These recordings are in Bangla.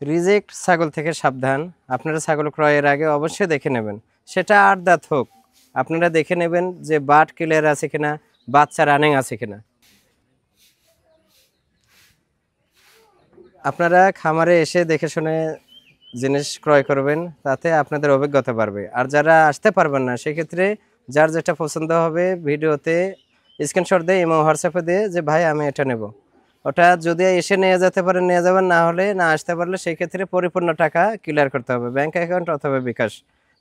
রিজেক্ট ছাগল থেকে সাবধান। আপনারা ছাগল ক্রয়ের আগে অবশ্যই দেখে নেবেন, সেটা 8 দাঁত হোক। আপনারা দেখে নেবেন যে বাট ক্লিয়ার আছে কিনা, বাচ্চা রানিং আছে কিনা। আপনারা খামারে এসে দেখে শুনে জিনিস ক্রয় করবেন, তাতে আপনাদের অভিজ্ঞতা বাড়বে। আর যারা আসতে পারবেন না, সেক্ষেত্রে যার যেটা পছন্দ হবে ভিডিওতে স্ক্রিনশট দিয়ে এবং হোয়াটসঅ্যাপে দিয়ে যে ভাই আমি এটা নেব, ওটা যদি এসে নিয়ে যেতে পারেন নিয়ে যাবেন, না হলে না আসতে পারলে সেই ক্ষেত্রে পরিপূর্ণ টাকা ক্লিয়ার করতে হবে, ব্যাংক অ্যাকাউন্ট অথবা বিকাশ।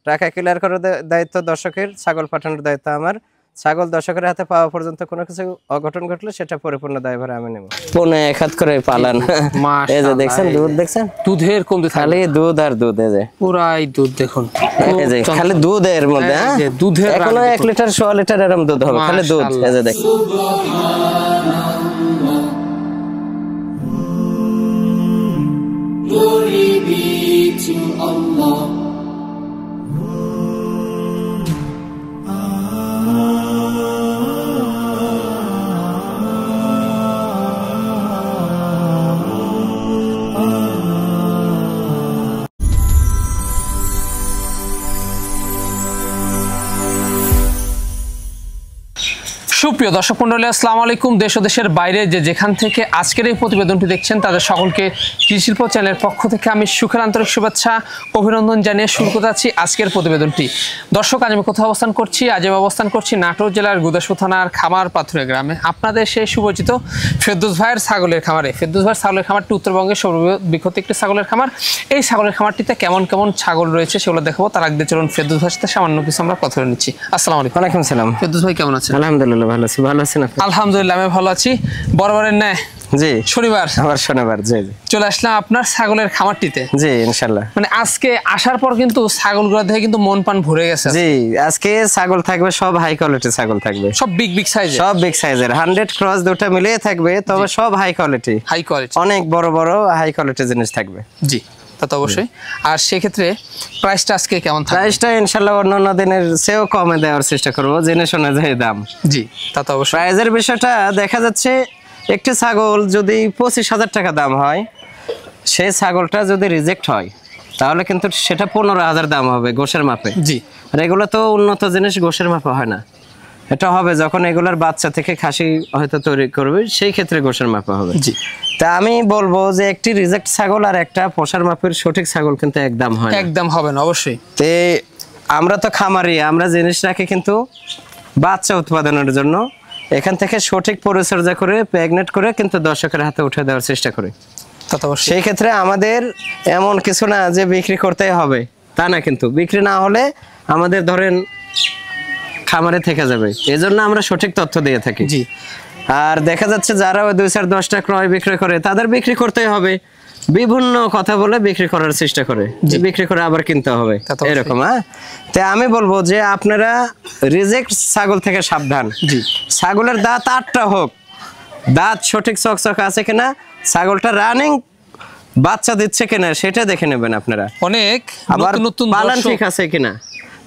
টাকা ক্লিয়ার করার দায়িত্ব দর্শকের, ছাগল পাঠানোর দায়িত্ব আমার। ছাগল দর্শকের হাতে পাওয়া পর্যন্ত কোনো কিছু অঘটন ঘটলে সেটা পরিপূর্ণ দায়ভার আমি নেব। পনে এক হাত করে পালান। এই যে দেখছেন দুধ, দেখছেন দুধের কমতে খালি দুধ আর দুধ, এই যে পুরাই দুধ দেখুন, এই যে খালি দুধ এর মধ্যে। হ্যাঁ দুধের এখনো 1 লিটার 100 লিটার এরকম দুধ হবে, খালি দুধ। এই যে দেখুন Glory be to Allah. সুপ্রিয় দর্শক মণ্ডলী, আসসালামু আলাইকুম। দেশ ও দেশের বাইরে যে যেখান থেকে আজকের এই প্রতিবেদনটি দেখছেন, তাদের সকলকে কৃষিশিল্প চ্যানেলের পক্ষ থেকে আমি সুখের আন্তরিক শুভেচ্ছা অভিনন্দন জানিয়ে শুরু করতে যাচ্ছি আজকের প্রতিবেদনটি। দর্শক, আজ আমি কোথাও অবস্থান করছি? আজ আমি অবস্থান করছি নাটোর জেলার গুদাসপুর থানার খামার পাথুরে গ্রামে, আপনাদের সেই সুপরিচিত ফেরদৌস ভাইয়ের ছাগলের খামারে। ফেরদৌস ভাইয়ের ছাগলের খামারটি উত্তরবঙ্গের সর্ববৃহৎ একটি ছাগলের খামার। এই ছাগলের খামারটিতে কেমন কেমন ছাগল রয়েছে সেগুলো দেখাবো। তার আগে চলুন ফেরদৌস ভাইয়ের সাথে সামান্য কিছু আমরা কথা বলে নিচ্ছি। আসসালামু আলাইকুম। ওয়ালাইকুম সালাম। ফেরদৌস ভাই কেমন আছেন? আলহামদুলিল্লাহ ভালো আছি। ভালো আছেন আপনি? আলহামদুলিল্লাহ আমি ভালো আছি। বরাবরের ন্যায় জি শনিবার আবার শনিবার জি জি চলে আসলাম আপনার ছাগলের খামারটিতে। জি ইনশাআল্লাহ। মানে আজকে আসার পর কিন্তু ছাগলগুলো দেখে কিন্তু মন প্রাণ ভরে গেছে। জি আজকে ছাগল থাকবে সব হাই কোয়ালিটি ছাগল থাকবে, সব বিগ বিগ সাইজের, সব বিগ সাইজের 100 ক্রস দুটো মিলিয়ে থাকবে, তবে সব হাই কোয়ালিটি, হাই কোয়ালিটি, অনেক বড় বড় হাই কোয়ালিটি জিনিস থাকবে। জি তা তো অবশ্যই। আর সেক্ষেত্রে প্রাইসটা আজকে কেমন থাকবে? প্রাইসটা ইনশাআল্লাহ অন্যান্য দিনের চেয়েও কমে দেওয়ার চেষ্টা করব, জেনে শুনে যে দাম। জি তা তো অবশ্যই। প্রাইসের বিষয়টা দেখা যাচ্ছে, একটি ছাগল যদি 25,000 টাকা দাম হয়, সেই ছাগলটা যদি রিজেক্ট হয় তাহলে কিন্তু সেটা 15,000 দাম হবে গোশের মাপে। জি আর এগুলো তো উন্নত জিনিস, গোশের মাপে হয় না। এটা হবে যখন এগুলার বাচ্চা থেকে খাসি হয়তো তৈরি করবে, সেই ক্ষেত্রে গোশের মাপে হবে। জি তা আমি বলবো যে একটি রিজেক্ট ছাগল আর একটা পোষার মাপের সঠিক ছাগল কিন্তু একদম হয় না, একদম হবে না অবশ্যই। তে আমরা তো খামারি, আমরা জিনিস রাখি কিন্তু বাচ্চা উৎপাদনের জন্য। এখান থেকে সঠিক পরিচর্যা করে প্রেগনেন্ট করে কিন্তু দর্শকের হাতে উঠে দেওয়ার চেষ্টা করি। সেই ক্ষেত্রে আমাদের এমন কিছু না যে বিক্রি করতেই হবে, তা না, কিন্তু বিক্রি না হলে আমাদের ধরেন খামারে থেকে যাবে, এজন্য আমরা সঠিক তথ্য দিয়ে থাকি। জি আর দেখা যাচ্ছে যারা ওই 2-4-10টা ক্রয় বিক্রয় করে, তাদের বিক্রি করতেই হবে, বিভিন্ন কথা বলে বিক্রি করার চেষ্টা করে, যে বিক্রি করে আবার কিনতে হবে এরকম। হ্যাঁ, তাই আমি বলবো যে আপনারা রিজেক্ট ছাগল থেকে সাবধান। জি ছাগলের দাঁত 8টা হোক, দাঁত সঠিক চকচক আছে কিনা, ছাগলটা রানিং বাচ্চা দিচ্ছে কিনা সেটা দেখে নেবেন আপনারা। অনেক আবার নতুন পালন ঠিক আছে কিনা।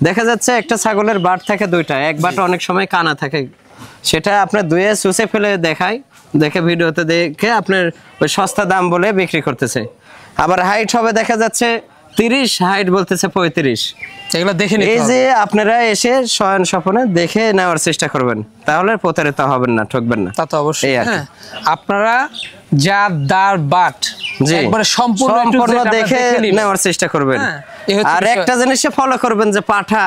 দেখা যাচ্ছে একটা ছাগলের বাট থাকে 2টা, এক বাট অনেক সময় কানা থাকে, সেটা আপনার ধুয়ে চুষে ফেলে দেখায়, দেখে ভিডিওতে দেখে আপনার ওই সস্তা দাম বলে বিক্রি করতেছে। আবার হাইট হবে দেখা যাচ্ছে 30, হাইট বলতেছে 35। এগুলো দেখে নিতে হবে। এই যে আপনারা এসে শয়ন স্বপনে দেখে নেওয়ার চেষ্টা করবেন, তাহলে প্রতারিত হবেন না, ঠকবেন না। তা তো অবশ্যই। হ্যাঁ, আপনারা যা দার বাট একবারে সম্পূর্ণ দেখে নেওয়ার চেষ্টা করবেন। আর একটা জিনিস ফলো করবেন যে পাঠা,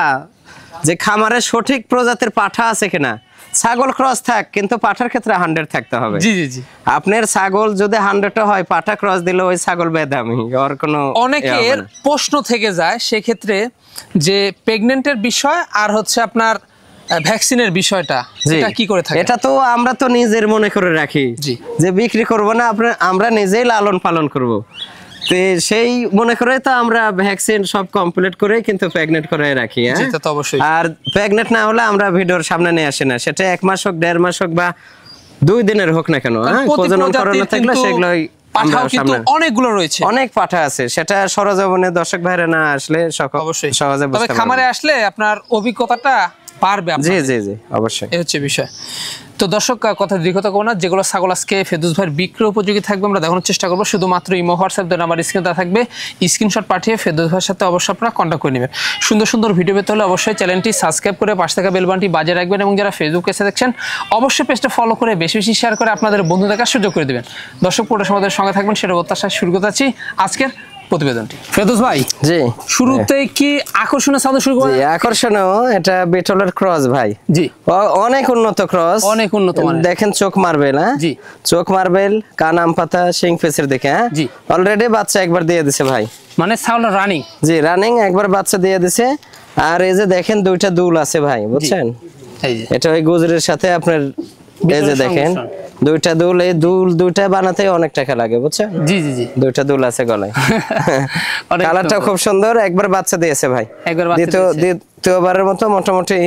যে খামারে সঠিক প্রজাতির পাঠা আছে কিনা। ছাগল ক্রস থাক, কিন্তু পাঠার ক্ষেত্রে 100 থাকতে হবে। জি জি জি। আপনার ছাগল যদি 100 হয়, পাঠা ক্রস দিলে ওই ছাগল বেদামি, ওর কোনো। অনেকের প্রশ্ন থেকে যায় সেক্ষেত্রে যে প্রেগন্যান্টের বিষয় আর হচ্ছে আপনার ভ্যাকসিনের বিষয়টা, এটা কি করে থাকে? এটা তো আমরা তো নিজের মনে করে রাখি যে বিক্রি করব না, আমরা নিজেই লালন পালন করব। তো সেই মনে করে তো আমরা ভ্যাকসিন সব কমপ্লিট করে কিন্তু প্রেগনেন্ট করে রাখি। আর প্রেগনেন্ট না হলে আমরা ভিডিওর সামনে নিয়ে আসি না, সেটা 1 মাস হোক, 1.5 মাস হোক বা 2 দিনের হোক না কেন। প্রজনন করানো থাকলে সেগুলোই অনেকগুলো রয়েছে, অনেক পাঠা আছে, সেটা সরজমিনে দর্শক ভাইরা না আসলে অবশ্যই সহজে বুঝতে পারবে। খামারে আসলে আপনার অভিজ্ঞতাটা পারবে জি আপনাদের? জি জি অবশ্যই। এই হচ্ছে বিষয়। তো দর্শক কথা দীর্ঘতা করো না, যেগুলো ছাগল আজকে ফেরদৌস ভাইয়ের বিক্রয় উপযোগী থাকবে আমরা দেখানোর চেষ্টা করবো। শুধুমাত্র ইমো হোয়াটসঅ্যাপ দেন আমার স্ক্রিনে দেওয়া থাকবে, স্ক্রিনশট পাঠিয়ে ফেরদৌস ভাইয়ের সাথে অবশ্যই আপনারা কন্ট্যাক্ট করে নেবেন। সুন্দর সুন্দর ভিডিও পেতে হলে অবশ্যই চ্যানেলটি সাবস্ক্রাইব করে পাশে থাকা বেল বাটনটি বাজিয়ে রাখবেন, এবং যারা ফেসবুকে এসে দেখছেন অবশ্যই পেজটা ফলো করে বেশি বেশি শেয়ার করে আপনাদের বন্ধু দেখার সুযোগ করে দেবেন। দর্শক পুরো সমাজের সঙ্গে থাকবেন, সেটা প্রত্যাশা শুরু করতে যাচ্ছি আজকের প্রতিবেদনটি। ফেরদৌস ভাই জি শুরুতে কি আকর্ষণীয় সাউন্ড শুরু জি করবেন? আকর্ষণীয়, এটা বিটলের ক্রস ভাই। জি অনেক উন্নত ক্রস, অনেক উন্নত মানের। দেখেন চোখ মার্বেল, হ্যাঁ জি। চোখ মার্বেল, কান আম পাতা, শিং ফেসের দিকে, হ্যাঁ জি। অলরেডি বাচ্চা একবার দিয়ে দিছে ভাই। মানে ছাগল রানিং? জি রানিং, একবার বাচ্চা দিয়ে দিছে। আর এই যে দেখেন দুইটা দুল আছে ভাই, বুঝছেন? এই যে এটা ওই গুজরের সাথে আপনার এই যে ভিতরে দেখেন সংমিশ্রণ। দুইটা দুল, এই দুল দুইটা বানাতে অনেক টাকা লাগে, বুঝছেন? জি জি জি দুইটা দুল আছে গলায়। অনেক কালারটা সুন্দর। খুব সুন্দর, একবার বাচ্চা দিয়েছে ভাই। একবার বাচ্চা দিয়েছে। দ্বিতীয়বারের মতো মোটামুটি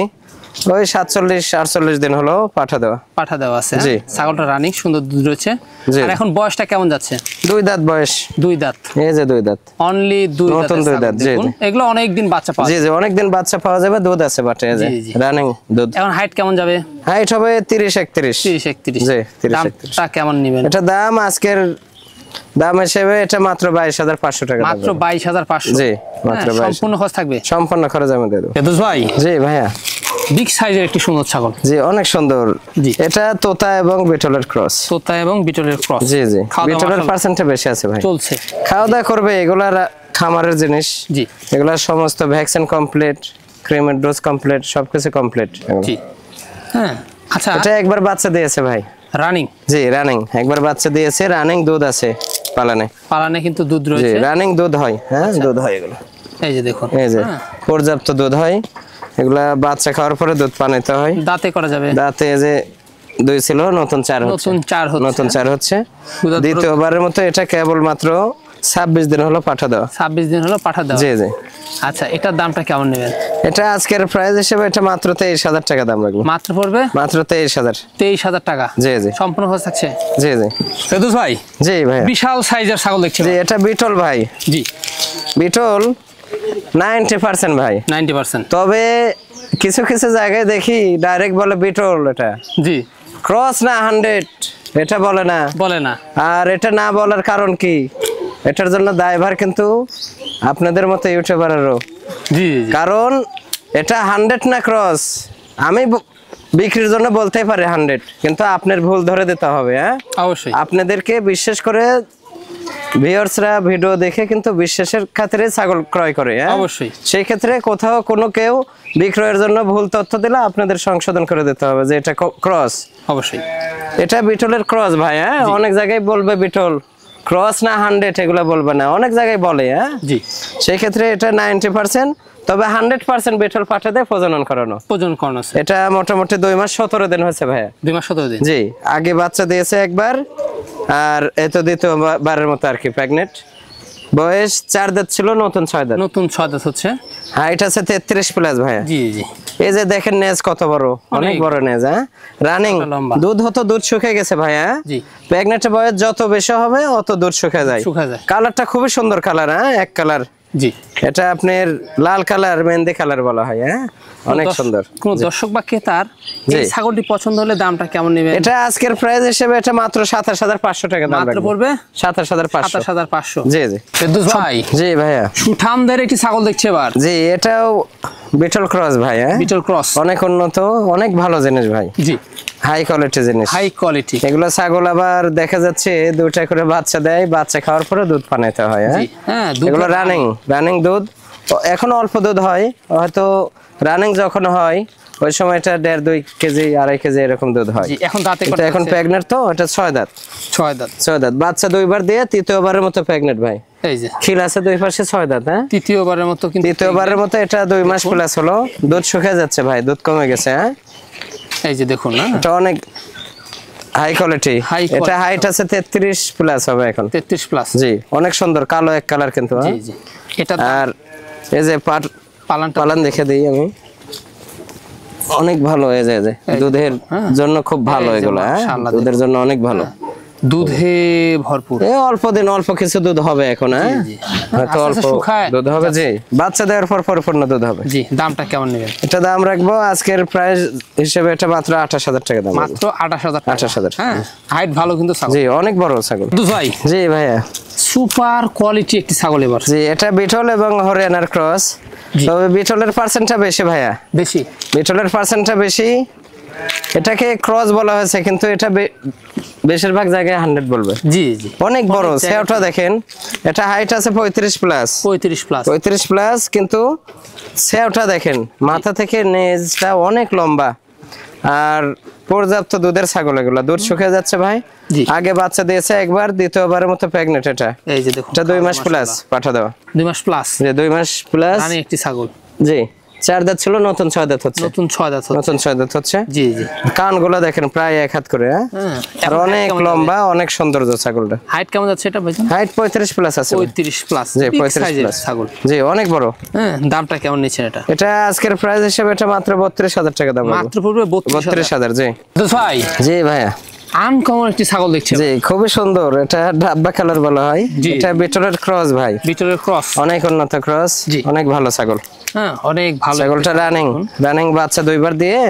ওই 47-48 দিন হলো পাঠা দেওয়া। পাঠা দেওয়া আছে। জি। ছাগলটা রানিং, সুন্দর দুধ রয়েছে। জি। আর এখন বয়সটা কেমন যাচ্ছে? 2 দাঁত বয়স। 2 দাঁত, এই যে 2 দাঁত, অনলি 2 দাঁত। নতুন 2 দাঁত, জি, জি। এগুলো অনেক দিন বাচ্চা পাওয়া জি যায়। জি অনেকদিন বাচ্চা পাওয়া যাবে, দুধ আছে বাটে, এই যে জি, জি। রানিং দুধ। এখন হাইট কেমন যাবে? হাইট হবে 30-31। 30-31। জি, 30-31 দামটা কেমন নেবেন? এটা দাম আজকের দাম হিসেবে এটা মাত্র 22,500 টাকা। মাত্র 22,500? জি, মাত্র 22,000 সম্পূর্ণ খরচ থাকবে? সম্পূর্ণ খরচ আমি দিয়ে দেবো। ফেরদৌস ভাই জি ভাইয়া, বিগ সাইজের একটি সুন্দর ছাগল। জি অনেক সুন্দর। জি। এটা তোতা এবং বিটলের ক্রস। তোতা এবং বিটলের ক্রস। জি জি খাওয়া দাওয়া বিটলের মাশাআল্লাহ পার্সেন্টটা বেশি আছে ভাই। চলছে। খাওয়া দাওয়া করবে, এগুলার খামারের জিনিস। জি এগুলার সমস্ত ভ্যাকসিন কমপ্লিট, ক্রিমের ডোজ কমপ্লিট, সবকিছু কমপ্লিট। জি। হ্যাঁ আচ্ছা, এটা একবার বাচ্চা দিয়েছে ভাই। রানিং? জি রানিং, একবার বাচ্চা দিয়েছে, রানিং দুধ আছে পালানে। পালানে কিন্তু দুধ জি রয়েছে। রানিং দুধ হয়, হ্যাঁ দুধ হয় এগুলো। এই যে দেখুন, এই যে হ্যাঁ। পর্যাপ্ত দুধ হয়, এগুলা বাচ্চা খাওয়ার পরে দুধ পানাইতে হয়। দাঁতে করা যাবে? দাঁতে এই যে 2 ছিল, নতুন 4 হচ্ছে। নতুন 4 হচ্ছে। নতুন 4 হচ্ছে। দুধাত দ্বিতীয়বারের মতো এটা কেবল মাত্র 26 দিন হলো পাঠা দেওয়া। 26 দিন হলো পাঠা দেওয়া। জি জি। আচ্ছা, এটার দামটা কেমন নেবেন? এটা আজকের প্রাইস হিসেবে এটা মাত্র 23,000 টাকা দাম রাখবো। মাত্র পড়বে মাত্র 23,000। 23,000 টাকা? জি জি। সম্পূর্ণ খরচ থাকছে? জি জি। ফেরদৌস ভাই জি ভাই। বিশাল সাইজের ছাগল দেখছি। জি এটা বিটল ভাই। জি। বিটল 90% ভাই। 90%? তবে কিছু কিছু জায়গায় দেখি ডাইরেক্ট বলে বিটল, এটা জি। ক্রস না 100 এটা বলে না। বলে না? আর এটা না বলার কারণ কি, এটার জন্য দায়ভার কিন্তু আপনাদের মতো ইউটিউবারেরও। জি জি। কারণ এটা 100 না ক্রস, আমি বিক্রির জন্য বলতেই পারি 100, কিন্তু আপনার ভুল ধরে দিতে হবে। হ্যাঁ অবশ্যই। আপনাদেরকে বিশেষ করে ভিউয়ার্সরা ভিডিও দেখে কিন্তু বিশ্বাসের খাতিরে ছাগল ক্রয় করে। হ্যাঁ অবশ্যই। সেই ক্ষেত্রে কোথাও কোনো কেউ বিক্রয়ের জন্য ভুল তথ্য দিলে আপনাদের সংশোধন করে দিতে হবে যে এটা ক্রস। অবশ্যই। এটা বিটলের ক্রস ভাই। হ্যাঁ অনেক জায়গায় বলবে বিটল ক্রস না 100, এগুলো বলবে না, অনেক জায়গায় বলে। হ্যাঁ জি। সেই ক্ষেত্রে এটা 90%, তবে 100% বিটল পাঠা দিয়ে প্রজনন করানো। প্রজনন করানো আছে? এটা মোটামুটি 2 মাস 17 দিন হয়েছে ভাইয়া। 2 মাস 17 দিন? জি, আগে বাচ্চা দিয়েছে একবার, আর এত দ্বিতীয়বারের মতো আর কি প্রেগনেন্ট। বয়স 4 দাঁত ছিল, নতুন 6 দাঁত। নতুন 6 দাঁত হচ্ছে। হাইট আছে 33+ ভাইয়া। জি জি। এই যে দেখেন নেজ কত বড়, অনেক বড় নেজ। হ্যাঁ রানিং লম্বা। দুধ হতো, দুধ শুকিয়ে গেছে ভাইয়া। জি। প্রেগনেন্টের বয়স যত বেশি হবে অত দুধ শুকিয়ে যায়। শুকিয়ে যায়। কালারটা খুবই সুন্দর কালার। হ্যাঁ এক কালার। জি। এটা আপনার লাল কালার, মেহেন্দি কালার বলা হয়। হ্যাঁ অনেক সুন্দর। কোন দর্শক বা ক্রেতার এই জি। ছাগলটি পছন্দ হলে দামটা কেমন নেবেন? এটা আজকের প্রাইস হিসেবে এটা মাত্র 27,500 টাকা দাম মাত্র রাখবো। পড়বে 27,500। 27,500? জি জি। ফেরদৌস ভাই জি ভাইয়া। সুঠামদের একটি ছাগল দেখছি এবার। জি এটাও বিটল ক্রস ভাই। হ্যাঁ বিটল ক্রস? অনেক উন্নত, অনেক ভালো জিনিস ভাই। জি। হাই কোয়ালিটি জিনিস। High quality. এগুলো ছাগল আবার দেখা যাচ্ছে 2টা করে বাচ্চা দেয়, বাচ্চা খাওয়ার পরে দুধ পানাইতে হয়। জি। হ্যাঁ দুধ এগুলো রানিং দুধ। এখন অল্প দুধ হয়, হয়তো রানিং যখন হয় ওই সময় এটা 1.5-2 কেজি 2.5 কেজি এরকম দুধ হয়। জি। এখন দাঁতে কিন্তু কটা? এখন প্রেগনেন্ট তো, এটা 6 দাঁত। 6 দাঁত। 6 দাঁত বাচ্চা 2বার দিয়ে তৃতীয়বারের মতো প্রেগনেন্ট ভাই। এই যে খিল আছে 2 পাশে, 6 দাঁত। হ্যাঁ তৃতীয়বারের মতো কিন্তু। তৃতীয়বারের মতো এটা 2 মাস প্লাস হলো, দুধ শুকিয়ে যাচ্ছে ভাই, দুধ কমে গেছে। হ্যাঁ এই যে দেখুন না, এটা অনেক হাই কোয়ালিটি। এটা হাইট আছে 33+ হবে এখন। 33+? জি অনেক সুন্দর, কালো এক কালার কিন্তু। জি জি। এটা আর এই যে পালান দেখে দিই আমি, অনেক ভালো। এই যে দুধের জন্য খুব ভালো এগুলো। হ্যাঁ দুধের জন্য অনেক ভালো। দুধে ভরপুর। অল্প দিন অল্প কিছু দুধ হবে এখন, হ্যাঁ হয়তো অল্প দুধ হবে। জি, বাচ্চা দেওয়ার পর পরিপূর্ণ দুধ হবে। জি, দামটা কেমন নেবেন? এটা দাম রাখবো আজকের প্রাইস হিসেবে এটা মাত্র 28,000 টাকা দাম। মাত্র 28,000 টাকা। 28,000। হ্যাঁ, হাইট ভালো কিন্তু ছাগল। জি, অনেক বড় ছাগল। ভাই জি ভাইয়া, সুপার কোয়ালিটি একটি ছাগল এবার। জি, এটা বিটল এবং হরিয়ানার ক্রস। তবে বিটলের পার্সেন্টটা বেশি ভাইয়া, বেশি। বিটলের পার্সেন্টটা বেশি। এটাকে ক্রস বলা হয়েছে কিন্তু এটা বেশিরভাগ জায়গায় 100 বলবে। জি জি, অনেক বড়। সেওটা দেখেন, এটা হাইট আছে 35 প্লাস। 35 প্লাস, কিন্তু সেওটা দেখেন মাথা থেকে নেজটা অনেক লম্বা আর পর্যাপ্ত দুধের ছাগল। এগুলো দুধ শুকিয়ে যাচ্ছে ভাই। আগে বাচ্চা দিয়েছে একবার, দ্বিতীয়বারের মতো প্রেগনেন্ট। এটা এই যে দেখুন, এটা 2 মাস প্লাস পাঠা দেওয়া। 2 মাস প্লাস। জি, 2 মাস প্লাস রানী একটি ছাগল। জি, 4 দাঁত ছিল, নতুন 6 দাঁত হচ্ছে। নতুন 6 দাঁত হচ্ছে। নতুন 6 দাঁত হচ্ছে। জি জি, কানগুলো দেখেন প্রায় 1 হাত করে। হ্যাঁ, আর অনেক লম্বা, অনেক সৌন্দর্য ছাগলটা। হাইট কেমন যাচ্ছে এটা ভাইজান? হাইট 35 প্লাস আছে। 35 প্লাস। জি, 35 প্লাস ছাগল। জি, অনেক বড়। হ্যাঁ, দামটা কেমন নিচ্ছেন এটা? এটা আজকের প্রাইস হিসেবে এটা মাত্র 32,000 টাকা দাম। মাত্র পড়বে 32,000। জি ভাই, জি ভাইয়া, আনকমন একটি ছাগল দেখছি। জি, খুবই সুন্দর। এটা ডাব্বা কালার বলা হয়। এটা বিটলের ক্রস ভাই। বিটলের ক্রস, অনেক উন্নত ক্রস। অনেক ভালো ছাগল। হ্যাঁ, অনেক ভালো ছাগলটা। রানিং বাচ্চা 2 বার দিয়ে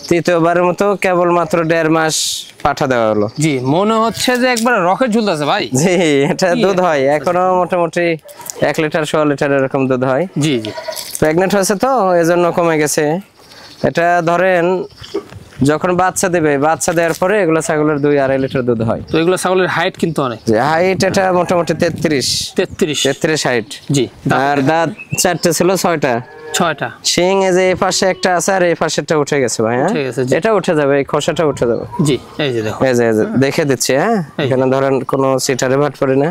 তৃতীয়বারের মতো কেবল মাত্র 1.5 মাস পাঠা দেওয়া হলো। জি, মনে হচ্ছে যে একবার রকেট ঝুলতেছে ভাই। জি, এটা দুধ হয় এখনো মোটামুটি 1 লিটার 1.5 লিটার এরকম দুধ হয়। জি জি, প্রেগনেন্ট হয়েছে তো এজন্য কমে গেছে। এটা ধরেন যখন বাচ্চা দেবে, বাচ্চা দেওয়ার পরে এগুলো ছাগলের 2-2.5 লিটার দুধ হয়। তো এগুলো ছাগলের হাইট কিন্তু অনেক। যে হাইট এটা মোটামুটি 33 হাইট। জি, আর দাঁত 4টে ছিল, 6টা। 6টা শিং এই যে এই পাশে একটা আছে আর এই পাশেরটা উঠে গেছে ভাই। হ্যাঁ, এটা উঠে যাবে, এই খোসাটা উঠে যাবে। জি, এই যে দেখো, এই যে দেখে দিচ্ছি। হ্যাঁ, এখানে ধরেন কোনো সিটারে ভাট পড়ে না।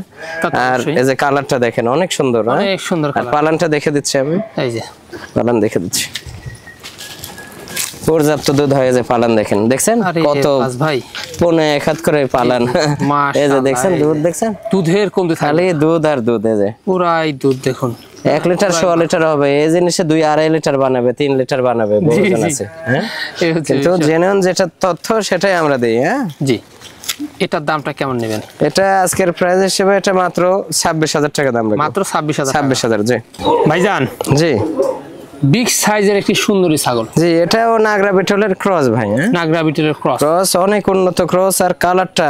আর এই যে কালারটা দেখেন, অনেক সুন্দর। অনেক সুন্দর আর পালানটা দেখে দিচ্ছি আমি। এই যে পালান দেখে দিচ্ছি, পর্যাপ্ত দুধ হয়। যে পালান দেখেন, দেখছেন কত ভাই, 1 হাত করে পালান। এই যে দেখছেন দুধ, দেখছেন দুধের কমতি খালি দুধ আর দুধ। এই যে পুরাই দুধ দেখুন, 1 লিটার 1.5 লিটার হবে। এই জিনিসে 2-2.5 লিটার বানাবে, 3 লিটার বানাবে। বহুজন আছে। হ্যাঁ, কিন্তু জেনুইন যেটা তথ্য সেটাই আমরা দিই। হ্যাঁ জি, এটার দামটা কেমন নেবেন? এটা আজকের প্রাইস হিসেবে এটা মাত্র 26,000 টাকা দাম। মাত্র 26,000। 26,000। জি ভাইজান, জি, বিগ সাইজের একটি সুন্দরী ছাগল। জি, এটাও নাগরা বিটলের ক্রস ভাই। নাগরা বিটলের ক্রস, অনেক উন্নত ক্রস। আর কালারটা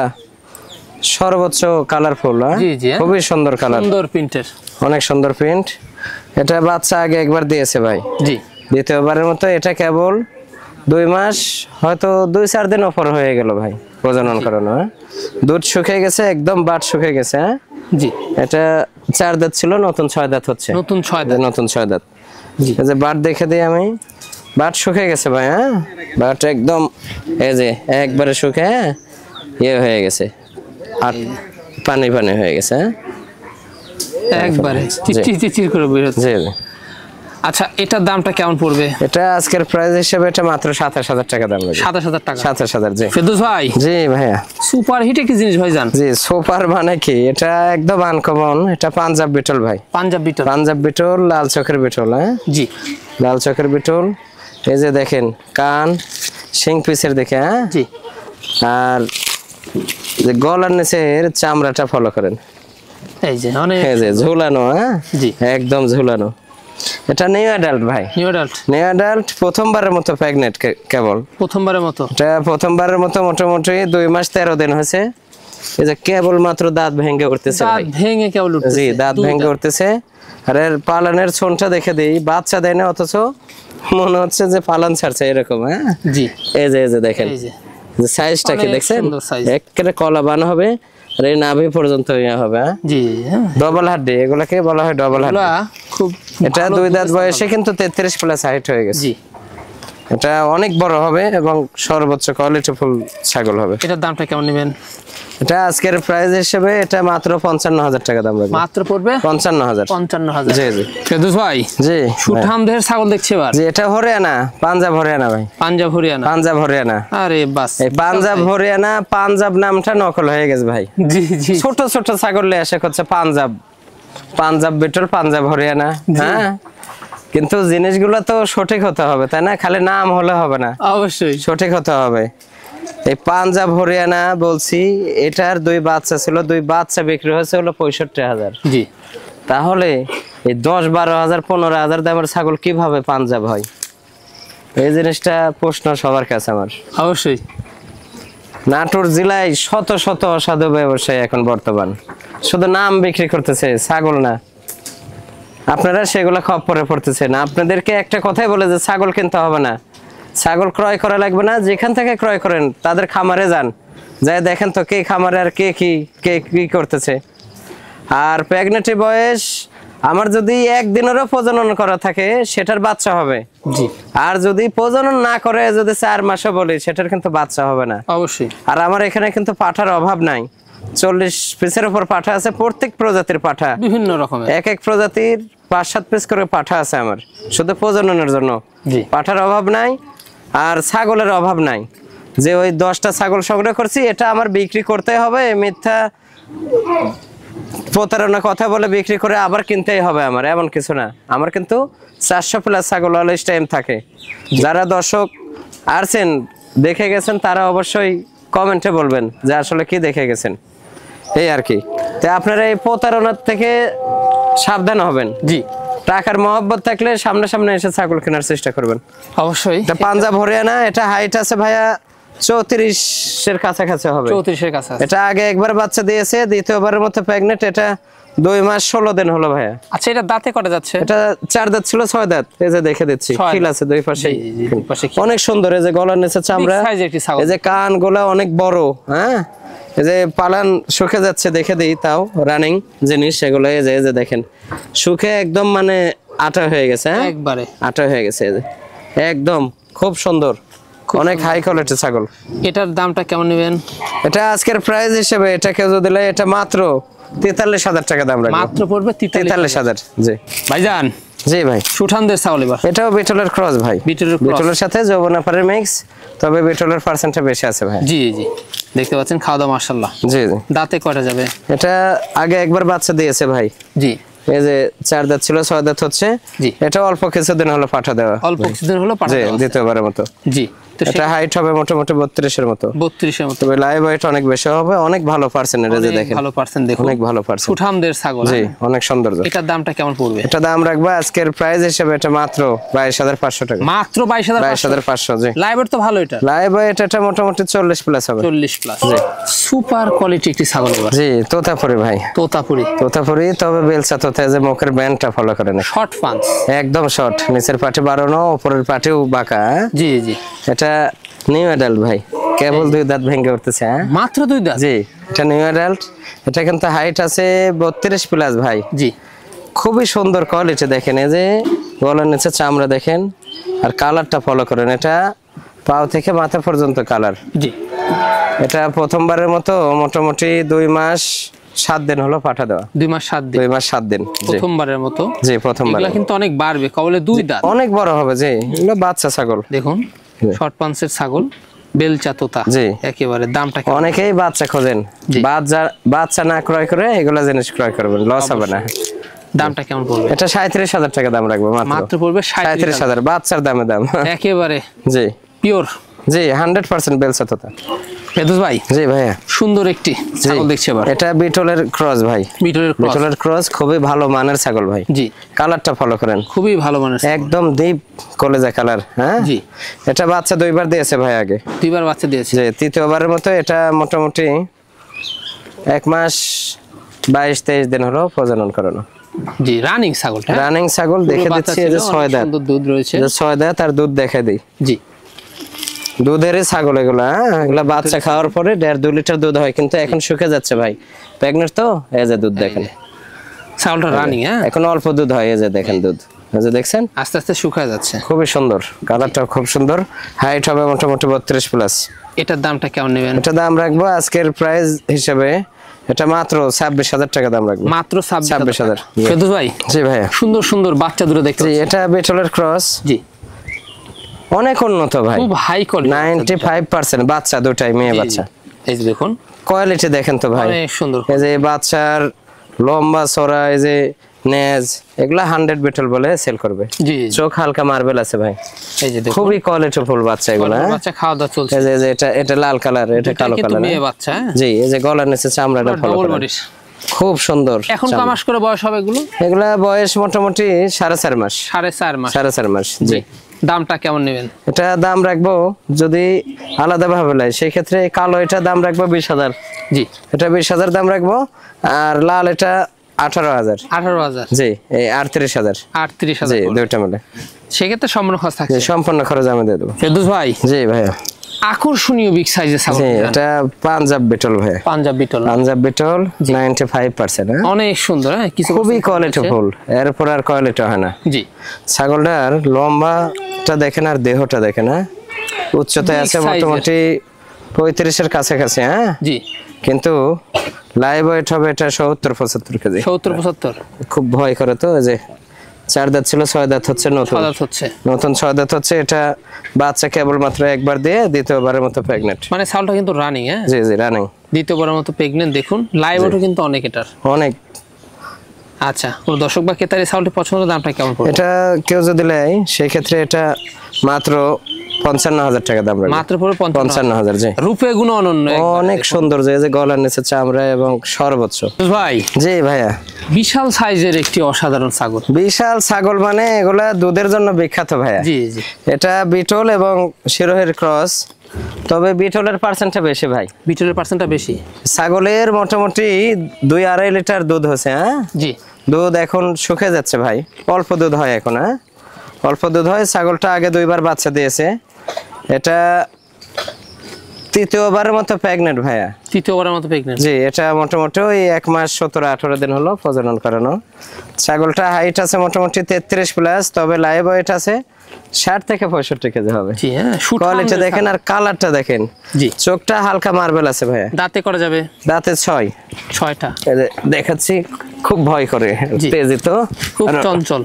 সর্বোচ্চ কালারফুল। জি জি, খুবই সুন্দর কালার, সুন্দর প্রিন্টের, অনেক সুন্দর প্রিন্ট। এটা বাচ্চা আগে একবার দিয়েছে ভাই। জি, দ্বিতীয়বারের মতো। এটা কেবল 2 মাস, হয়তো 2-4 দিন ওপর হয়ে গেল ভাই প্রজনন করানো। দুধ শুকিয়ে গেছে একদম, বাট শুকিয়ে গেছে। হ্যাঁ জি, এটা 4 দাঁত ছিল, নতুন 6 দাঁত হচ্ছে। নতুন 6 দাঁত। নতুন 6 দাঁত। জি, এই যে বাট দেখে দিই আমি, বাট শুকিয়ে গেছে ভাই। হ্যাঁ, বাট একদম এই যে একবারে শুকিয়ে ইয়ে হয়ে গেছে, আর পানি হয়ে গেছে। হ্যাঁ, একবারে চিচির করে বের হচ্ছে। জি। আচ্ছা, এটার দামটা কেমন পড়বে? এটা আজকের প্রাইস হিসেবে এটা মাত্র 27,000 টাকা দাম লাগবে। 27,000 টাকা। 27,000। জি ফেরদৌস ভাই। জি ভাইয়া, সুপার হিট একটি জিনিস ভাইজান। জি, সুপার মানে কি, এটা একদম আনকমন। এটা পাঞ্জাব বিটল ভাই। পাঞ্জাব বিটল। পাঞ্জাব বিটল, লাল চোখের বিটল। হ্যাঁ জি, লাল চোখের বিটল। এই যে দেখেন কান, শিং পিসের দেখে। হ্যাঁ জি, আর যে গলার নিচের চামড়াটা ফলো করেন, এই যে অনেক, এই যে ঝুলানো। হ্যাঁ জি, একদম ঝুলানো। এটা নিউ অ্যাডাল্ট ভাই। New adult. নিউ অ্যাডাল্ট, প্রথমবারের মতো প্রেগনেন্ট কেবল। প্রথমবারের মতো। এটা প্রথমবারের মতো মোটামুটি 2 মাস 13 দিন হয়েছে। এই যে কেবল মাত্র দাঁত ভেঙে উঠতেছে ভাই। দাঁত ভেঙে কেবল উঠতেছে। জি, দাঁত ভেঙে উঠতেছে। আর এর পালানের ছোনটা দেখে দেই, বাচ্চা দেয় না অথচ মনে হচ্ছে যে পালান ছাড়ছে এরকম। হ্যাঁ জি, এই যে দেখেন, এই যে সাইজটা কি দেখছেন, একেবারে কলা বানা হবে। আর এই নাভি পর্যন্ত ইয়া হবে। হ্যাঁ জি, ডবল হাড্ডি, এগুলাকে বলা হয় ডবল হাড্ডি। খুব, এটা 2 দাঁত বয়সে কিন্তু 33 প্লাস হাইট হয়ে গেছে। জি, এটা অনেক বড় হবে এবং সর্বোচ্চ কোয়ালিটিফুল ছাগল হবে। এটার দামটা কেমন নেবেন? এটা আজকের প্রাইস হিসেবে এটা মাত্র 55,000 টাকা দাম লাগবে। মাত্র পড়বে 55,000। 55,000। জি জি, ফেরদৌস ভাই। জি, সুঠাম দেহের ছাগল দেখছি এবার। জি, এটা হরিয়ানা, পাঞ্জাব হরিয়ানা ভাই। পাঞ্জাব হরিয়ানা। পাঞ্জাব হরিয়ানা। আরে বাস, এই পাঞ্জাব হরিয়ানা, পাঞ্জাব নামটা নকল হয়ে গেছে ভাই। জি জি, ছোট ছোট ছাগল আসে হচ্ছে পাঞ্জাব, পাঞ্জাব বিটল, পাঞ্জাব হরিয়ানা। হ্যাঁ, কিন্তু জিনিসগুলো তো সঠিক হতে হবে, তাই না? খালি নাম হলে হবে না, অবশ্যই সঠিক হতে হবে। এই পাঞ্জাব হরিয়ানা বলছি, এটার 2 বাচ্চা ছিল, 2 বাচ্চা বিক্রি হয়েছে হলো 65,000। জি তাহলে এই 10-12,000 15,000 দামের ছাগল কিভাবে পাঞ্জাব হয়? এই জিনিসটা প্রশ্ন সবার কাছে আমার। অবশ্যই। নাটোর জেলায় শত শত অসাধু ব্যবসায়ী এখন বর্তমান শুধু নাম বিক্রি করতেছে, ছাগল না। আপনারা সেগুলো খপ্পরে পড়তেছেন। আপনাদেরকে একটা কথাই বলে যে ছাগল কিনতে হবে না, ছাগল ক্রয় করা লাগবে না। যেখান থেকে ক্রয় করেন তাদের খামারে যান, যাই দেখেন তো কে খামারে আর কে কি করতেছে। আর প্রেগনেন্টি বয়স আমার যদি একদিনেরও প্রজনন করা থাকে সেটার বাচ্চা হবে। জি। আর যদি প্রজনন না করে যদি 4 মাসও বলি সেটার কিন্তু বাচ্চা হবে না। অবশ্যই। আর আমার এখানে কিন্তু পাঠার অভাব নাই, 40 পিসের উপর পাঠা আছে, প্রত্যেক প্রজাতির পাঠা, বিভিন্ন রকমের এক এক প্রজাতির 5-7 পিস করে পাঠা আছে আমার, শুধু প্রজননের জন্য। জি। পাঠার অভাব নাই আর ছাগলের অভাব নাই যে ওই 10টা ছাগল সংগ্রহ করছি এটা আমার বিক্রি করতে হবে, মিথ্যা প্রতারণা কথা বলে বিক্রি করে আবার কিনতেই হবে আমার, এমন কিছু না। আমার কিন্তু 400 প্লাস ছাগল অলওয়েজ টাইম থাকে। যারা দর্শক আসছেন দেখে গেছেন তারা অবশ্যই কমেন্টে বলবেন যে আসলে কি দেখে গেছেন, এই আর কি। তো আপনারা এই প্রতারণার থেকে সাবধান হবেন। জি। টাকার মহব্বত থাকলে সামনে সামনে এসে ছাগল কেনার চেষ্টা করবেন। অবশ্যই। এটা পাঞ্জাব হরিয়ানা, এটা হাইট আছে ভাইয়া 34-এর কাছাকাছি হবে। 34-এর কাছে আছে। এটা আগে একবার বাচ্চা দিয়েছে, দ্বিতীয়বারের মতো প্রেগনেন্ট। এটা 2 মাস 16 দিন হলো ভাইয়া। আচ্ছা, এটা দাঁতে কটা যাচ্ছে? এটা 4 দাঁত ছিল, 6 দাঁত। এই যে দেখে দিচ্ছি, 6 খিল আছে 2 পাশে। জি, জি, 2 পাশে খিল। অনেক সুন্দর। এই যে গলার নিচে চামড়া, Big size একটি ছাগল। এই যে কান গোলা অনেক বড়। হ্যাঁ, এই যে পালান শুকে যাচ্ছে, দেখে দিই তাও রানিং জিনিস সেগুলো। এই যে দেখেন শুকে একদম মানে আটা হয়ে গেছে। হ্যাঁ, একবারে আটা হয়ে গেছে। এই যে একদম খুব সুন্দর, অনেক হাই কোয়ালিটি ছাগল। এটার দামটা কেমন নেবেন? এটা আজকের প্রাইস হিসেবে এটা কেউ যদি দিলে এটা মাত্র 43,000 টাকা দাম রাখবো। মাত্র পড়বে 43,000। জি ভাইজান। জি ভাই। সুঠামদের ছাগল এবার। এটাও বিটলের ক্রস ভাই, বিটলের ক্রস। বিটলের সাথে যৌবনাপাড়ের মিক্স, তবে বিটলের পার্সেন্টটা বেশি আছে ভাই। জি জি, দেখতে পাচ্ছেন খাওয়া দাওয়া মাশাআল্লাহ। জি জি। দাঁতে কয়টা যাবে? এটা আগে একবার বাচ্চা দিয়েছে ভাই। জি। এই যে 4 দাঁত ছিল, 6 দাঁত হচ্ছে। জি। এটা অল্প কিছুদিন হলো পাঠা দেওয়া। অল্প কিছুদিন হলো পাঠা জি, দেওয়া আছে। দ্বিতীয়বারের মতো। জি। তো এটা হাইট হবে মোটামুটি 32-এর মতো। 32-এর মতো। তবে লাইভ ওয়েট অনেক বেশি হবে, অনেক ভালো পার্সেন্ট। এই যে দেখেন ভালো পার্সেন্ট, দেখুন অনেক ভালো পার্সেন্ট। সুঠামদের ছাগল। জি, অনেক সুন্দর। এটার দামটা কেমন পড়বে? এটা দাম রাখবো আজকের প্রাইস হিসেবে এটা মাত্র 22,500 টাকা। মাত্র 22,500। জি। লাইভের তো ভালো এটা। লাইভ ওয়েট এটা মোটামুটি 40 প্লাস হবে। 40 প্লাস। জি। সুপার কোয়ালিটি একটি ছাগল এবার। জি, তোতাপুরি ভাই। তোতাপুরি। তোতাপুরি, তবে বেলচা তোতা, যে মুখের ব্যান্ডটা ফলো করে না। Short punch. একদম শর্ট, নিচের পাটি বাড়ানো, উপরের পাটিও বাঁকা। জি জি। এটা নিউ অ্যাডাল্ট ভাই, কেবল 2 দাঁত ভেঙে উঠতেছে। হ্যাঁ, মাত্র 2 দাঁত। জি, এটা নিউ অ্যাডাল্ট। এটা কিন্তু হাইট আছে 32 প্লাস ভাই। জি। খুবই সুন্দর কোয়ালিটি। দেখেন এই যে গলার নিচে চামড়া দেখেন, আর কালারটা ফলো করেন। এটা পাও থেকে মাথা পর্যন্ত কালার। জি। এটা প্রথমবারের মতো মোটামুটি 2 মাস 7 দিন হলো পাঠা দেওয়া। 2 মাস 7 দিন। 2 মাস 7 দিন। জি, প্রথমবারের মতো। জি প্রথমবার। এগুলা কিন্তু অনেক বাড়বে, কবলে 2 দাঁত। অনেক বড় হবে। জি, এগুলো বাচ্চা ছাগল। দেখুন শর্ট পাঞ্চের ছাগল, বেলচা তোতা। জি। একেবারে দামটা কেমন? অনেকেই বাচ্চা খোঁজেন, জি। বাচ্চা না ক্রয় করে এগুলা জিনিস ক্রয় করবেন, লস হবে না। দামটা কেমন পড়বে? এটা 37,000 টাকা দাম রাখবো মাত্র পড়বে 37,000 বাচ্চার দামে দাম। একেবারে জি পিওর। জি, 100% বেলচা তোতা। ফেদুস ভাই। জি ভাইয়া। সুন্দর একটি ছাগল দেখছি এবার। এটা বিটলের ক্রস ভাই। বিটলের ক্রস খুবই ভালো মানের ছাগল ভাই। জি। কালারটা ফলো করেন, খুবই ভালো মানের। একদম ডিপ কলেজা কালার। হ্যাঁ জি। এটা বাচ্চা 2 বার দিয়েছে ভাই আগে। 2 বার বাচ্চা দিয়েছে। জি, তৃতীয়বারের মতো। এটা মোটামুটি 1 মাস 22-23 দিন হলো প্রজনন করানো। জি, রানিং ছাগলটা। রানিং ছাগল দেখে দিচ্ছি। এই যে 6 দাঁত, সুন্দর দুধ রয়েছে। 6 দাঁত আর দুধ দেখে দিই। জি। দুধের ছাগল এগুলা। এগুলা বাচ্চা খাওয়ার পরে 1.5-2 লিটার দুধ হয়, কিন্তু এখন শুকে যাচ্ছে ভাই, প্রেগনেন্ট তো। এই যে দুধ দেখেন, ছাগলটা রানিং। হ্যাঁ, এখন অল্প দুধ হয়। এই যে দেখেন দুধ, এই যে দেখছেন আস্তে আস্তে শুকায় যাচ্ছে। খুবই সুন্দর, কালারটা খুব সুন্দর। হাইট হবে মোটামুটি 32 প্লাস। এটার দামটা কেমন নেবেন? এটা দাম রাখবো আজকের প্রাইস হিসেবে এটা মাত্র 26,000 টাকা দাম রাখবো। মাত্র 26,000। জি। ফেদুস ভাই। জি ভাইয়া। সুন্দর সুন্দর বাচ্চা দুটো দেখতে জি, পাচ্ছি। এটা বিটলের ক্রস। জি। অনেক উন্নত ভাই, খুব হাই কোয়ালিটি। 95% বাচ্চা, দুটাই মেয়ে বাচ্চা। এই যে দেখুন কোয়ালিটি দেখেন তো ভাই, অনেক সুন্দর। এই যে বাচ্চার লম্বা চড়া, এই যে নেজ, এগুলা 100 বিটল বলে সেল করবে। জি চোখ হালকা মার্বেল আছে ভাই, এই যে দেখুন খুবই কোয়ালিটিফুল বাচ্চা এগুলা। বাচ্চা খাওয়া দাওয়া চলছে। এই যে এটা লাল কালার, এটা কালো কিন্তু কালার। মেয়ে বাচ্চা, হ্যাঁ? জি, এই যে গলার নিচে চামড়াটা ফলো ডবল করা, বডির। খুব সুন্দর। এখন ক মাস করে বয়স হবে এগুলো? এগুলা বয়স মোটামুটি 4.5 মাস। 4.5 মাস। 4.5 মাস। জি। দামটা কেমন নেবেন? এটা দাম রাখবো যদি আলাদা ভাবে লাই, সেই ক্ষেত্রে কালো এটা দাম রাখবো 20,000। জি, এটা 20,000 দাম রাখবো, আর লাল এটা 18,000। 18,000। জি, এই 38,000। 38,000। জি, দুইটা মিলে। সেক্ষেত্রে সম্পূর্ণ খরচ জি, থাকছে। সম্পূর্ণ খরচ আমি দিয়ে দেবো। ফেরদৌস ভাই, জি ভাইয়া, আকর্ষণীয় বিগ সাইজের ছাগল। জি, এটা পাঞ্জাব বিটল ভাইয়া। পাঞ্জাব বিটল। পাঞ্জাব বিটল 95%। হ্যাঁ, অনেক সুন্দর, হ্যাঁ? কিছু খুবই কোয়ালিটিফুল, এরপর আর কোয়ালিটি হয় না। জি, ছাগলটার লম্বাটা দেখেন আর দেহটা দেখেন। হ্যাঁ, উচ্চতায় Big আছে size-এর। মোটামুটি 35-এর কাছাকাছি। হ্যাঁ, জি, কিন্তু লাইভ ওয়েট হবে এটা 70-75 কেজি। 70-75। খুব ভয় করে তো। এই যে 4 দাঁত ছিল, 6 দাঁত হচ্ছে নতুন। পদার্থ হচ্ছে, নতুন 6 দাঁত হচ্ছে। এটা বাচ্চা কেবল মাত্র একবার দিয়ে দ্বিতীয়বারের মতো প্রেগনেন্ট। মানে ছাগলটা কিন্তু রানিং, হ্যাঁ? জি জি, রানিং। দ্বিতীয়বারের মতো প্রেগনেন্ট। দেখুন লাইভ ওটা কিন্তু অনেক এটার। অনেক। আচ্ছা, কোন দর্শক বা ক্রেতার এই ছাগলটি পছন্দ, দামটা কেমন পড়বে? এটা কেউ যদি নেয় সেই ক্ষেত্রে এটা মাত্র 55,000 টাকা দাম রাখবে। মাত্র পড়বে 55,000। জি, রূপে গুণ অনন্য একবার। অনেক সুন্দর। যে যে গলার নিচে চামড়া এবং সর্বোচ্চ। ভাই, জি ভাইয়া, বিশাল সাইজের একটি অসাধারণ ছাগল। বিশাল ছাগল, মানে এগুলা দুধের জন্য বিখ্যাত ভাইয়া। জি জি, এটা বিটল এবং শিরোহের ক্রস, তবে বিটলের পার্সেন্টটা বেশি ভাই। বিটলের পার্সেন্টটা বেশি। ছাগলের মোটামুটি 2-2.5 লিটার দুধ হচ্ছে। হ্যাঁ, জি, দুধ এখন শুকে যাচ্ছে ভাই, অল্প দুধ হয় এখন। হ্যাঁ, অল্প দুধ হয়। ছাগলটা আগে 2বার বাচ্চা দিয়েছে। এটা তৃতীয়বারের মতো প্রেগনেন্ট ভাইয়া। তৃতীয়বারের মতো প্রেগনেন্ট। জি, এটা মোটামুটি ওই 1 মাস 17-18 দিন হলো প্রজনন করানো। ছাগলটা হাইট আছে মোটামুটি 33+, তবে লাইভ ওয়েট আছে 60-65 কেজি হবে। জি, হ্যাঁ, কোয়ালিটি দেখেন আর কালারটা দেখেন। জি, চোখটা হালকা মার্বেল আছে ভাইয়া। দাঁতে করা যাবে দাঁতে 6। 6টা। এই যে দেখাচ্ছি, খুব ভয় করে, জি। তেজি তো, খুব চঞ্চল।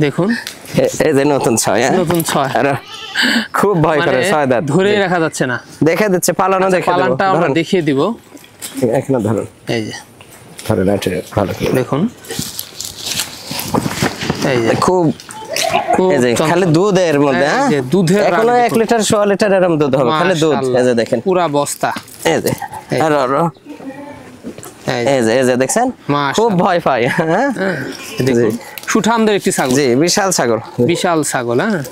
দেখুন এই যে নতুন 6। হ্যাঁ, নতুন 6। আর খুব ভয় করে, 6 দাঁত। ধরেই রাখা যাচ্ছে না। দেখে দিচ্ছে, পালানো দেখে দেবো। পালানটা আমরা ধরুন, দেখিয়ে দিব। এখানে ধরুন, এই যে ধরুন, এটা ভালো করে দেখুন, এই যে খুব। খুব এই যে চঞ্চল। খালি দুধের মধ্যে। এই হ্যাঁ, যে দুধের এখনো রানী 1 লিটার 100 লিটার এরকম দুধ হবে, খালি দুধ। মাশাআল্লাহ, এই যে দেখেন, পুরা বস্তা। এই যে এই। আর এই যে, এই যে দেখছেন, মাশাআল্লাহ। খুব ভয় পায়। হ্যাঁ, হ্যাঁ, দেখুন সুঠামদের একটি ছাগল। জি, বিশাল ছাগল। বিশাল ছাগল। হ্যাঁ,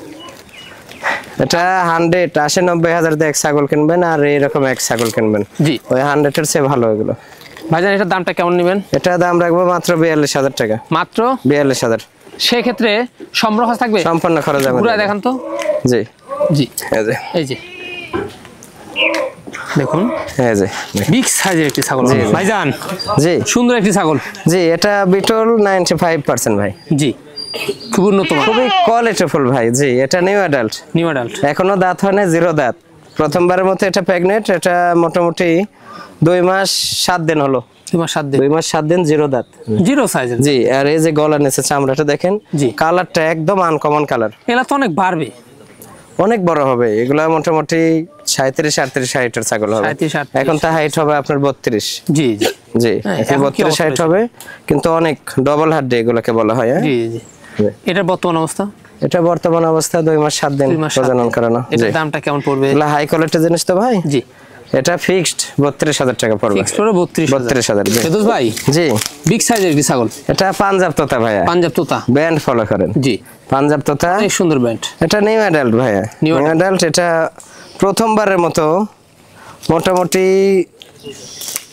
এটা 180-90 হাজার দিয়ে এক ছাগল কিনবেন, আর এইরকম এক ছাগল কিনবেন, জি ওই 100-এর চেয়ে ভালো এগুলো। ভাইজান, এটার দামটা কেমন নেবেন? এটা দাম রাখবো মাত্র 42,000 টাকা। মাত্র 42,000 সেক্ষেত্রে সম্পূর্ণ খরচ থাকবে। সম্পূর্ণ খরচ আমি ঘুরে দেব। দেখান তো। জি, জি, এই যে, এই যে দেখুন, এই যে, বিগ সাইজের একটি ছাগল। জি, জি। ভাইজান, জি সুন্দর একটি ছাগল। জি, এটা বিটল 95% ভাই, জি, খুব উন্নত মান। খুবই কোয়ালিটিফুল ভাই। জি, এটা নিউ অ্যাডাল্ট, নিউ অ্যাডাল্ট। এখনো দাঁত হয় না, 0 দাঁত। প্রথমবারের মতো এটা প্রেগনেন্ট। এটা মোটামুটি 2 মাস 7 দিন হলো। 2 মাস 7 দিন। 2 মাস 7 দিন, 0 দাঁত। জিরো সাইজের। জি, আর এই যে গলার নিচে চামড়াটা দেখেন, জি। কালারটা একদম আনকমন কালার। এগুলা তো অনেক বাড়বে। অনেক বড় হবে এগুলা, মোটামুটি 37-38 হাইটের ছাগল হবে। 37-38 এখন তো হাইট হবে আপনার 32। জি জি জি, হ্যাঁ, এখন এখন কি 32 হাইট অবস্থা হবে, কিন্তু অনেক ডবল হাড্ডি এগুলোকে বলা হয়। হ্যাঁ, জি জি। জি। এটার বর্তমান অবস্থা? এটা বর্তমান অবস্থা 2 মাস 7 দিন 2 মাস 7 প্রজনন দিন। করানো। জি, এটার দামটা কেমন পড়বে? এগুলা হাই কোয়ালিটির জিনিস তো ভাই। জি, এটা ফিক্সড 32,000 টাকা পড়বে। ফিক্স করে 32,000। জি। ফেরদৌস ভাই, জি, বিগ সাইজের একটি ছাগল। এটা পাঞ্জাব তোতা ভাইয়া, পাঞ্জাব তোতা। ব্যান্ড ফলো করেন। জি, পাঞ্জাব তোতা, অনেক সুন্দর ব্যান্ড। এটা নিউ অ্যাডাল্ট ভাইয়া, New নিউ অ্যাডাল্ট। এটা প্রথমবারের মতো মোটামুটি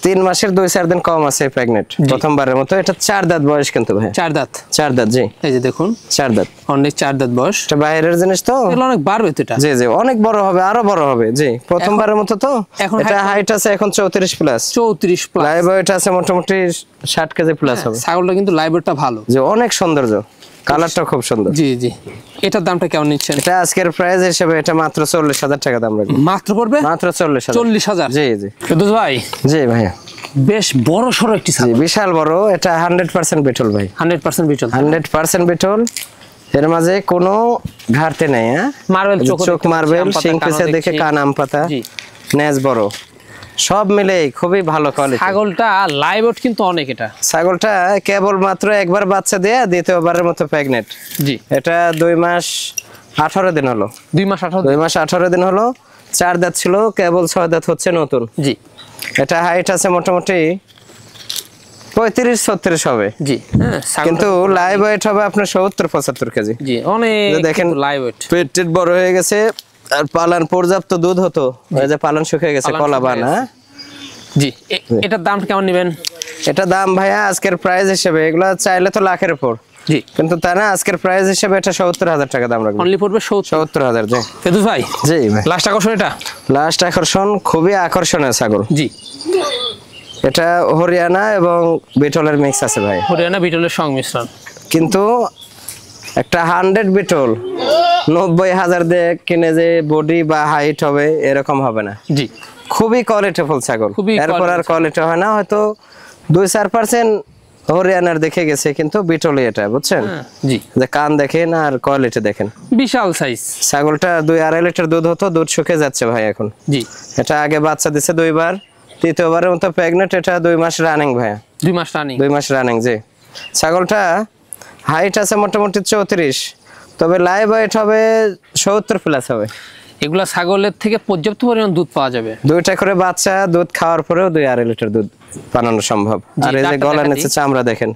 3 মাসের 2-4 দিন কম আছে প্রেগনেন্ট, প্রথমবারের মতো। এটা 4 দাঁত বয়স কিন্তু ভাই, 4 দাঁত। 4 দাঁত। জি, এই যে দেখুন, 4 দাঁত। অনেক 4 দাঁত বয়স। এটা বাইরের জিনিস তো, এগুলো অনেক বাড়বে তো এটা। জি জি, অনেক বড় হবে, আরো বড় হবে। জি, প্রথমবারের মতো তো। এখন এটা হাইট আছে এখন 34+, 34 প্লাস। লাইভ ওয়েট আছে মোটামুটি 60 কেজি প্লাস হবে। ছাগলটা কিন্তু লাইভেরটা ভালো। যে অনেক সৌন্দর্য, কালারটা খুব সুন্দর। জি জি। এটার দামটা কেমন নিচ্ছেন? এটা আজকের প্রাইস হিসেবে এটা মাত্র 40,000 টাকা দাম রাখবে। মাত্র পড়বে মাত্র 40,000। 40,000। জি জি। ফেরদৌস ভাই, জি ভাইয়া, বেশ বড় সড়ো একটি জি, ছাগল। বিশাল বড়। এটা 100% বিটল ভাই, 100% বিটল। 100% বিটল। এর মাঝে কোনো ঘাটতি নেই। হ্যাঁ, মার্বেল চোখ চোখ মার্বেল, শিং পিছে দেখে কান আম পাতা, জি। নেজ বড়। সব মিলে খুবই ভালো কোয়ালিটি। ছাগলটা লাইভ ওয়েট কিন্তু অনেক। এটা ছাগলটা কেবল মাত্র একবার বাচ্চা দিয়ে দ্বিতীয়বারের মতো প্রেগনেন্ট। জি, এটা 2 মাস 18 দিন হলো। 2 মাস 18 2 মাস 18 দিন হলো। 4 দাঁত ছিল, কেবল 6 দাঁত হচ্ছে নতুন। জি, এটা হাইট আছে মোটামুটি 35-36 হবে। জি, হ্যাঁ, কিন্তু লাইভ ওয়েট হবে আপনার 70-75 কেজি। জি, অনেক দেখেন লাইভ ওয়েট। পেট বড় হয়ে গেছে, আর পালান পর্যাপ্ত দুধ হতো, ওই যে পালান শুকিয়ে গেছে, পালান কলা শুকিয়ে বানা। জি, এটার দাম কেমন নেবেন? এটা দাম ভাইয়া আজকের প্রাইস হিসেবে, এগুলা চাইলে তো লাখের উপর, জি, কিন্তু তা না, আজকের প্রাইস হিসেবে এটা 70,000 টাকা দাম রাখবো। অনলি পড়বে 70,000। জি ফেদুস ভাই, জি ভাই, লাস্ট আকর্ষণ এটা। লাস্ট আকর্ষণ খুবই আকর্ষণীয় ছাগল। জি, এটা হরিয়ানা এবং বিটলের মিক্স আছে ভাই, হরিয়ানা বিটলের সংমিশ্রণ। কিন্তু একটা 100 বিটল 90,000 দিয়ে কিনে যে বডি বা হাইট হবে এরকম হবে না। জি, খুবই কোয়ালিটিফুল ছাগল, খুবই এরপর আর quality কোয়ালিটি হয় না, হয়তো 2-4% হরিয়ানার দেখে গেছে, কিন্তু বিটলই এটা, বুঝছেন? জি, যে কান দেখেন আর কোয়ালিটি দেখেন, বিশাল সাইজ। ছাগলটা 2-2.5 লিটার দুধ হতো, দুধ শুকিয়ে যাচ্ছে ভাই এখন। জি, এটা আগে বাচ্চা দিছে 2 বার, তৃতীয়বারের মতো প্রেগনেন্ট। এটা 2 মাস রানিং ভাইয়া, 2 মাস রানিং। 2 মাস রানিং। জি, ছাগলটা হাইট আছে মোটামুটি 34, তবে লাইভ ওয়েট হবে 70+ হবে। এগুলা ছাগলের থেকে পর্যাপ্ত পরিমাণ দুধ পাওয়া যাবে। 2টা করে বাচ্চা দুধ খাওয়ার পরেও 2-2.5 লিটার দুধ বানানো সম্ভব। আর এই যে দাঁতটা গলার দেখা নিচে দিই। চামড়া দেখেন,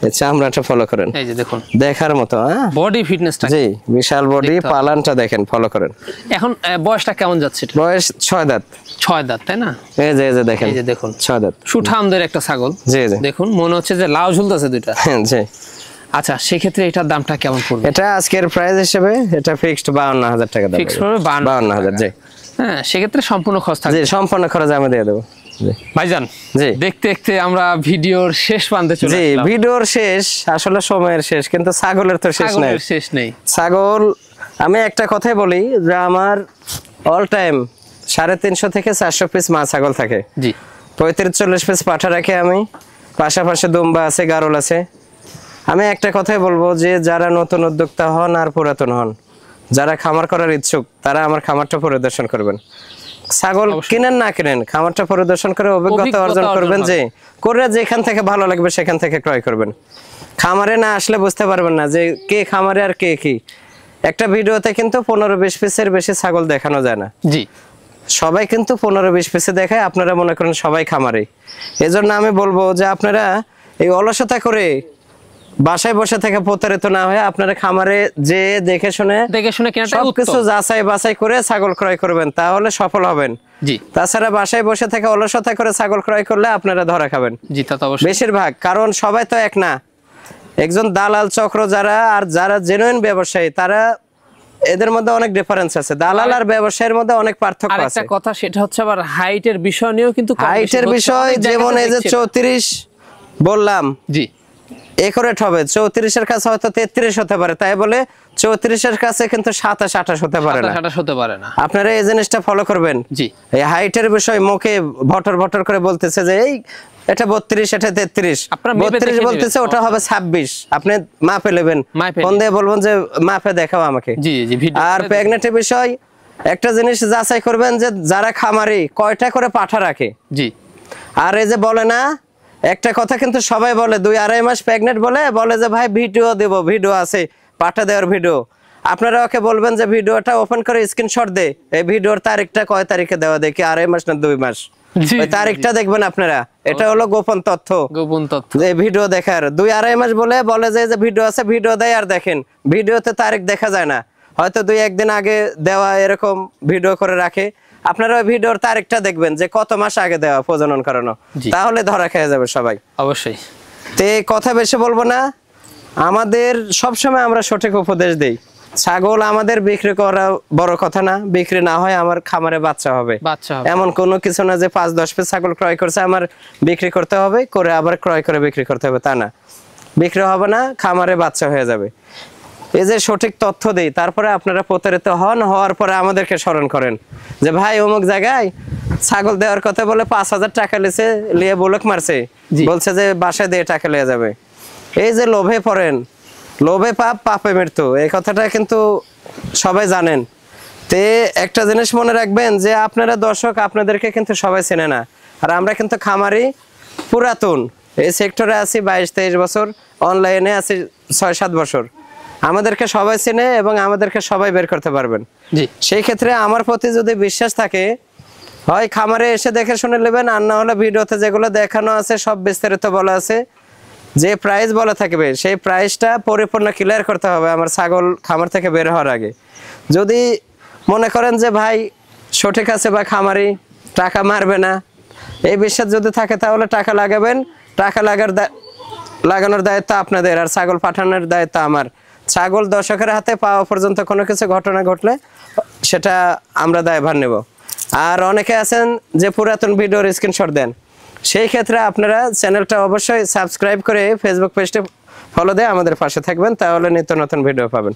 এই চামড়াটা ফলো করেন, এই যে দেখুন দেখার মতো। হ্যাঁ বডি ফিটনেসটা। জি, বিশাল বডি, দেখতে হবে। পালানটা দেখেন, ফলো করেন। এখন বয়সটা কেমন যাচ্ছে এটা? বয়স 6 দাঁত। 6 দাঁত, তাই না? এই যে দেখেন, এই যে দেখুন 6 দাঁত। সুঠামদের একটা ছাগল। জি জি দেখুন মনে হচ্ছে যে লাউ ঝুলতেছে দুইটা। জি। আচ্ছা, সেক্ষেত্রে এটার দামটা কেমন পড়বে? এটা আজকের প্রাইস হিসেবে এটা ফিক্সড 52,000 টাকা দাম। ফিক্স করবে 52,000। জি হ্যাঁ, সেক্ষেত্রে সম্পূর্ণ খরচ থাকবে। জি, সম্পূর্ণ খরচ আমি দিয়ে দেবো। জি ভাইজান, জি দেখতে দেখতে আমরা ভিডিওর শেষ প্রান্তে চলে জি, আসলাম। ভিডিওর শেষ, আসলে সময়ের শেষ, কিন্তু ছাগলের তো শেষ নাই। ছাগলের শেষ নেই। ছাগল আমি একটা কথাই বলি যে আমার অল টাইম 350 থেকে 400 পিস মা ছাগল থাকে। জি, 35-40 পিস পাঠা রাখি আমি, পাশাপাশি দুম্বা আছে, গারল আছে। আমি একটা কথাই বলবো যে যারা নতুন উদ্যোক্তা হন আর পুরাতন হন, যারা খামার করার ইচ্ছুক, তারা আমার খামারটা পরিদর্শন করবেন। ছাগল কিনেন না কিনেন, খামারটা পরিদর্শন করে অভিজ্ঞতা অর্জন করবেন, যে করে যেখান থেকে ভালো লাগবে সেখান থেকে ক্রয় করবেন। খামারে না আসলে বুঝতে পারবেন না যে কে খামারে আর কে কি। একটা ভিডিওতে কিন্তু 15-20 পিসের বেশি ছাগল দেখানো যায় না। জি, সবাই কিন্তু 15-20 পিসে দেখায়, আপনারা মনে করেন সবাই খামারে। এজন্য আমি বলবো যে আপনারা এই অলসতা করে বাসায় বসে থেকে প্রতারিত না হয়ে আপনারা খামারে যে দেখে শুনে কেনাটা সবকিছু উত্তম। যাচাই বাছাই করে ছাগল ক্রয় করবেন, তাহলে সফল হবেন। জি, তাছাড়া বাসায় বসে থেকে অলসতা করে ছাগল ক্রয় করলে আপনারা ধরা খাবেন জি, তা তো অবশ্যই। বেশিরভাগ। কারণ সবাই তো এক না, একজন দালাল চক্র যারা আর যারা জেনুইন ব্যবসায়ী, তারা এদের মধ্যে অনেক ডিফারেন্স আছে। দালাল আর ব্যবসায়ের মধ্যে অনেক পার্থক্য আছে। আরেকটা কথা, সেটা হচ্ছে আবার হাইটের বিষয় নিয়েও কিন্তু কম বেশি হাইটের হচ্ছে। বিষয়, অনেক জায়গাতে যেমন এই যে দেখছি। 34 বললাম, জি, একুরেট হবে। 34-এর কাছে হয়তো 33 হতে পারে, তাই বলে 34-এর কাছে কিন্তু 27-28 হতে পারে না। 27 হতে পারে না। আপনারা এই জিনিসটা ফলো করবেন। জি, এই হাইটের বিষয় মুখে ভটর ভটর করে বলতেছে যে এই এটা 32, এটা 33, আপনারা মেপে 32 দেখে বলতেছে, নেবেন। ওটা হবে 26। আপনি মাপে নেবেন, মাপে ফোন দিয়ে বলবেন যে মাপে দেখাও আমাকে। জি, জি, ভিডিও আর প্রেগনেন্টের বিষয় একটা জিনিস যাচাই করবেন যে যারা খামারি কয়টা করে পাঠা রাখে। জি, আর এই যে বলে না, একটা কথা কিন্তু সবাই বলে 2-2.5 মাস প্রেগনেন্ট বলে যে ভাই ভিডিও দেব, ভিডিও আছে পাঠা দেওয়ার ভিডিও। আপনারা ওকে বলবেন যে ভিডিওটা ওপেন করে স্ক্রিনশট দে, এই ভিডিওর তারিখটা কয় তারিখে দেওয়া, দেখি 2.5 মাস না 2 মাস, জি, ওই তারিখটা দেখবেন আপনারা। এটা হলো গোপন তথ্য, গোপন তথ্য। যে ভিডিও দেখার 2-2.5 মাস বলে যে ভিডিও আছে, ভিডিও দেয় আর দেখেন ভিডিওতে তারিখ দেখা যায় না, হয়তো 2-1 দিন আগে দেওয়া এরকম ভিডিও করে রাখে। আপনারা ওই ভিডিওর তারিখটা দেখবেন যে কত মাস আগে দেওয়া প্রজনন করানো, জি। তাহলে ধরা খেয়ে যাবে সবাই। অবশ্যই। তে কথা বেশি বলবো না, আমাদের সবসময় আমরা সঠিক উপদেশ দেই। ছাগল আমাদের বিক্রি করা বড় কথা না, বিক্রি না হয় আমার খামারে বাচ্চা হবে। এমন কোনো কিছু না যে 5-10 পিস ছাগল ক্রয় করছে আমার বিক্রি করতে হবে, করে আবার ক্রয় করে বিক্রি করতে হবে, তা না। বিক্রি হবে না, খামারে বাচ্চা হয়ে যাবে। এই যে সঠিক তথ্য দেই, তারপরে আপনারা প্রতারিত হওয়ার পরে আমাদেরকে স্মরণ করেন যে ভাই অমুক জায়গায় ছাগল দেওয়ার কথা বলে 5,000 টাকা লিয়ে বলক মারছে, বলছে যে বাসায় দিয়ে টাকা লিয়ে যাবে। এই যে লোভে পড়েন, লোভে পাপ, পাপে মৃত্যু, এই কথাটা কিন্তু সবাই জানেন। তে একটা জিনিস মনে রাখবেন যে আপনারা দর্শক, আপনাদেরকে কিন্তু সবাই চেনে না, আর আমরা কিন্তু খামারি পুরাতন, এই সেক্টরে আছি 22-23 বছর, অনলাইনে আছি 6-7 বছর। আমাদেরকে সবাই চেনে এবং আমাদেরকে সবাই বের করতে পারবেন। জি, সেই ক্ষেত্রে আমার প্রতি যদি বিশ্বাস থাকে, হয় খামারে এসে দেখে শুনে নেবেন, আর না হলে ভিডিওতে যেগুলো দেখানো আছে সব বিস্তারিত বলা আছে। যে প্রাইস বলা থাকবে সেই প্রাইসটা পরিপূর্ণ ক্লিয়ার করতে হবে আমার ছাগল খামার থেকে বের হওয়ার আগে। যদি মনে করেন যে ভাই সঠিক আছে বা খামারি টাকা মারবে না, এই বিশ্বাস যদি থাকে তাহলে টাকা লাগাবেন। টাকা লাগানোর দায়িত্ব আপনাদের, আর ছাগল পাঠানোর দায়িত্ব আমার। ছাগল দর্শকের হাতে পাওয়া পর্যন্ত কোনো কিছু ঘটনা ঘটলে সেটা আমরা দায়ভার নেব। আর অনেকে আছেন যে পুরাতন ভিডিওর স্ক্রিনশট দেন, সেই ক্ষেত্রে আপনারা চ্যানেলটা অবশ্যই সাবস্ক্রাইব করে ফেসবুক পেজটা ফলো দিয়ে আমাদের পাশে থাকবেন, তাহলে নিত্য নতুন ভিডিও পাবেন।